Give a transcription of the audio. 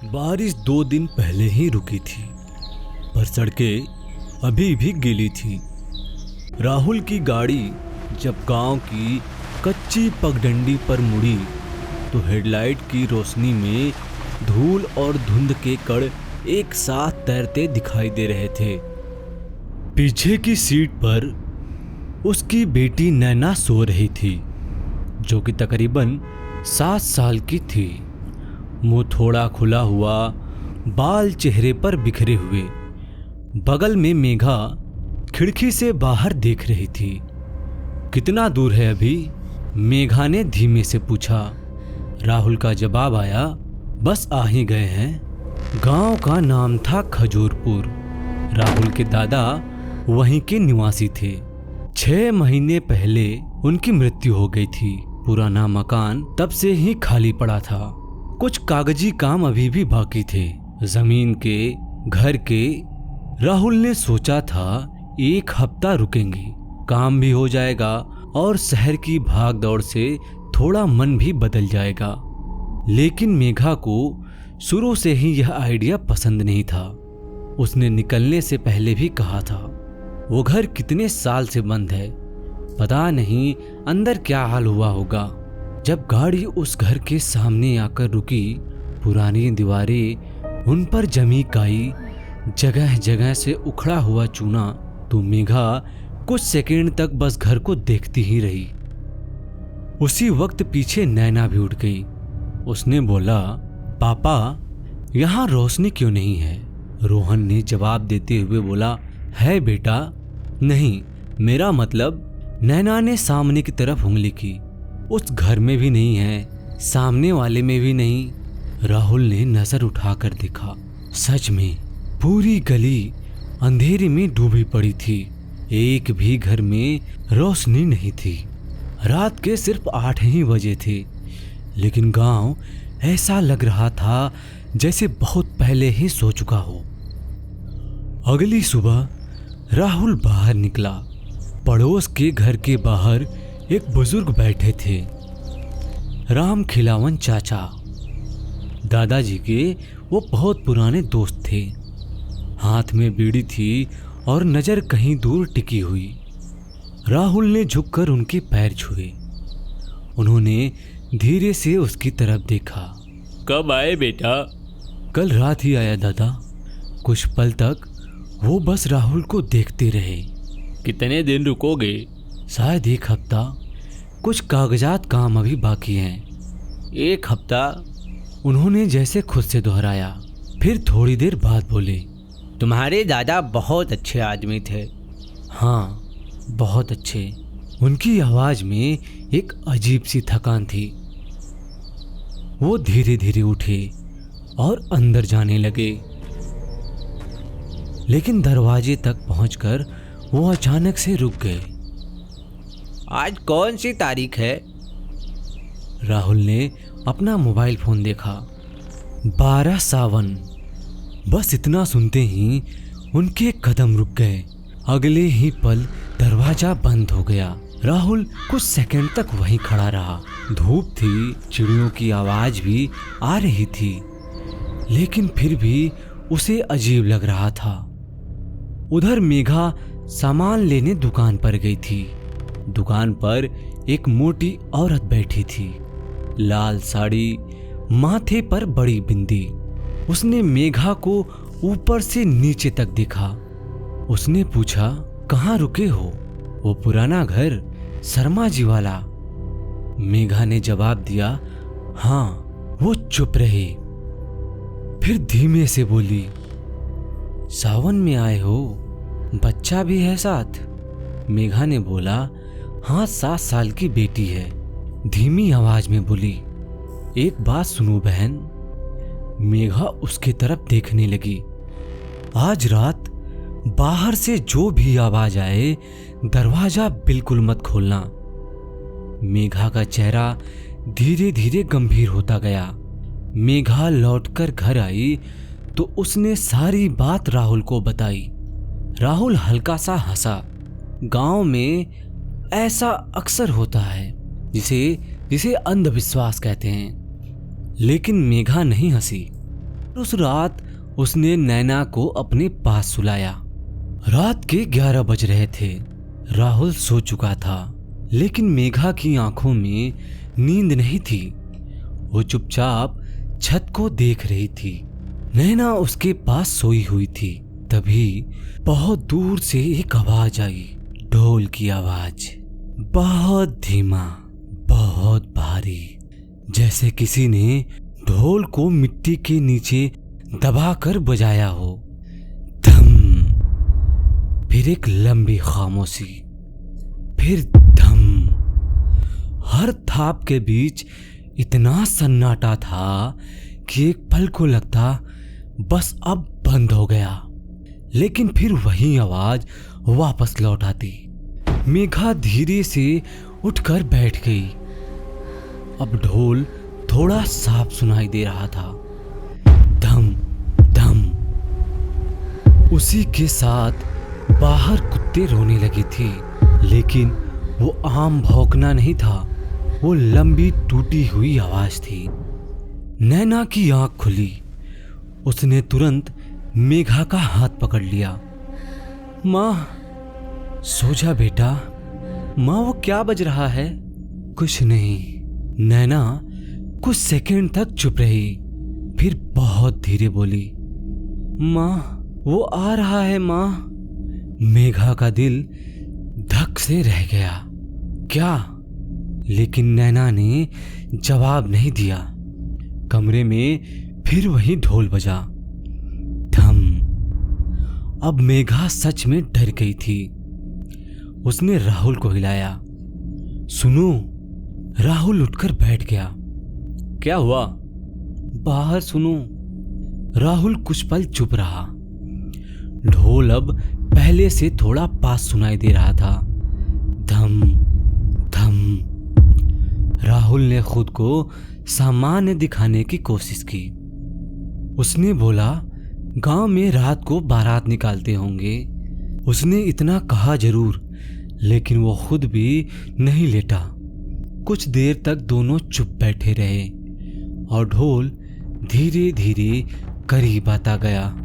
बारिश 2 दिन पहले ही रुकी थी, पर सड़कें अभी भी गीली थी। राहुल की गाड़ी जब गांव की कच्ची पगडंडी पर मुड़ी तो हेडलाइट की रोशनी में धूल और धुंध के कण एक साथ तैरते दिखाई दे रहे थे। पीछे की सीट पर उसकी बेटी नैना सो रही थी, जो कि तकरीबन 7 साल की थी। मुंह थोड़ा खुला हुआ, बाल चेहरे पर बिखरे हुए। बगल में मेघा खिड़की से बाहर देख रही थी। कितना दूर है अभी? मेघा ने धीमे से पूछा। राहुल का जवाब आया, बस आ ही गए हैं। गांव का नाम था खजूरपुर। राहुल के दादा वहीं के निवासी थे। 6 महीने पहले उनकी मृत्यु हो गई थी। पुराना मकान तब से ही खाली पड़ा था। कुछ कागजी काम अभी भी बाकी थे, जमीन के, घर के। राहुल ने सोचा था 1 हफ्ता रुकेंगे, काम भी हो जाएगा और शहर की भाग दौड़ से थोड़ा मन भी बदल जाएगा। लेकिन मेघा को शुरू से ही यह आइडिया पसंद नहीं था। उसने निकलने से पहले भी कहा था, वो घर कितने साल से बंद है, पता नहीं अंदर क्या हाल हुआ होगा। जब गाड़ी उस घर के सामने आकर रुकी, पुरानी दीवारें, उन पर जमी काई, जगह जगह से उखड़ा हुआ चूना, तो मेघा कुछ सेकंड तक बस घर को देखती ही रही। उसी वक्त पीछे नैना भी उठ गई। उसने बोला, पापा यहाँ रोशनी क्यों नहीं है? रोहन ने जवाब देते हुए बोला, है बेटा। नहीं, मेरा मतलब। नैना ने सामने की तरफ उंगली की। उस घर में भी नहीं है, सामने वाले में भी नहीं। राहुल ने नजर उठाकर देखा। सच में पूरी गली अंधेरे में डूबी पड़ी थी। एक भी घर में रोशनी नहीं थी। रात के सिर्फ 8 ही बजे थे, लेकिन गांव ऐसा लग रहा था जैसे बहुत पहले ही सो चुका हो। अगली सुबह राहुल बाहर निकला। पड़ोस के घर के बाहर एक बुजुर्ग बैठे थे, राम खिलावन चाचा। दादाजी के वो बहुत पुराने दोस्त थे। हाथ में बीड़ी थी और नजर कहीं दूर टिकी हुई। राहुल ने झुककर उनके पैर छुए। उन्होंने धीरे से उसकी तरफ देखा। कब आए बेटा? कल रात ही आया दादा। कुछ पल तक वो बस राहुल को देखते रहे। कितने दिन रुकोगे? शायद 1 हफ्ता। कुछ कागजात काम अभी बाकी हैं। 1 हफ्ता? उन्होंने जैसे खुद से दोहराया। फिर थोड़ी देर बाद बोले, तुम्हारे दादा बहुत अच्छे आदमी थे। हाँ, बहुत अच्छे। उनकी आवाज में एक अजीब सी थकान थी। वो धीरे धीरे उठे और अंदर जाने लगे, लेकिन दरवाजे तक पहुंचकर वो अचानक से रुक गए। आज कौन सी तारीख है? राहुल ने अपना मोबाइल फोन देखा। 12 सावन। बस इतना सुनते ही उनके कदम रुक गए। अगले ही पल दरवाजा बंद हो गया। राहुल कुछ सेकंड तक वहीं खड़ा रहा। धूप थी, चिड़ियों की आवाज भी आ रही थी, लेकिन फिर भी उसे अजीब लग रहा था। उधर मेघा सामान लेने दुकान पर गई थी। दुकान पर एक मोटी औरत बैठी थी, लाल साड़ी, माथे पर बड़ी बिंदी। उसने मेघा को ऊपर से नीचे तक देखा। उसने पूछा, कहाँ रुके हो? वो पुराना घर, शर्मा जी वाला। मेघा ने जवाब दिया, हाँ। वो चुप रही, फिर धीमे से बोली, सावन में आए हो? बच्चा भी है साथ? मेघा ने बोला, हाँ, 7 साल की बेटी है। धीमी आवाज में बोली, एक बात सुनो बहन। मेघा उसके तरफ देखने लगी। आज रात बाहर से जो भी आवाज आए, दरवाजा बिल्कुल मत खोलना। मेघा का चेहरा धीरे धीरे गंभीर होता गया। मेघा लौटकर घर आई तो उसने सारी बात राहुल को बताई। राहुल हल्का सा हंसा। गांव में ऐसा अक्सर होता है, जिसे अंधविश्वास कहते हैं। लेकिन मेघा नहीं हंसी। उस रात उसने नैना को अपने पास सुलाया। रात के 11 बज रहे थे। राहुल सो चुका था, लेकिन मेघा की आंखों में नींद नहीं थी। वो चुपचाप छत को देख रही थी। नैना उसके पास सोई हुई थी। तभी बहुत दूर से एक आवाज आई, ढोल की आवाज, बहुत धीमा, बहुत भारी, जैसे किसी ने ढोल को मिट्टी के नीचे दबाकर बजाया हो। धम, फिर एक लंबी खामोशी, फिर धम। हर थाप के बीच इतना सन्नाटा था कि एक पल को लगता बस अब बंद हो गया। लेकिन फिर वही आवाज वापस लौट आती। मेघा धीरे से उठकर बैठ गई। अब ढोल थोड़ा साफ सुनाई दे रहा था। धम धम। उसी के साथ बाहर कुत्ते रोने लगी थी, लेकिन वो आम भौंकना नहीं था, वो लंबी टूटी हुई आवाज थी। नैना की आंख खुली। उसने तुरंत मेघा का हाथ पकड़ लिया। माँ, सो जा बेटा। माँ, वो क्या बज रहा है? कुछ नहीं। नैना कुछ सेकंड तक चुप रही, फिर बहुत धीरे बोली, माँ, वो आ रहा है माँ। मेघा का दिल धक से रह गया। क्या? लेकिन नैना ने जवाब नहीं दिया। कमरे में फिर वही ढोल बजा। धम। अब मेघा सच में डर गई थी। उसने राहुल को हिलाया। सुनो। राहुल उठकर बैठ गया। क्या हुआ? बाहर सुनो। राहुल कुछ पल चुप रहा। ढोल अब पहले से थोड़ा पास सुनाई दे रहा था। धम धम। राहुल ने खुद को सामान्य दिखाने की कोशिश की। उसने बोला, गांव में रात को बारात निकालते होंगे। उसने इतना कहा जरूर, लेकिन वो खुद भी नहीं लेटा। कुछ देर तक दोनों चुप बैठे रहे और ढोल धीरे धीरे करीब आता गया।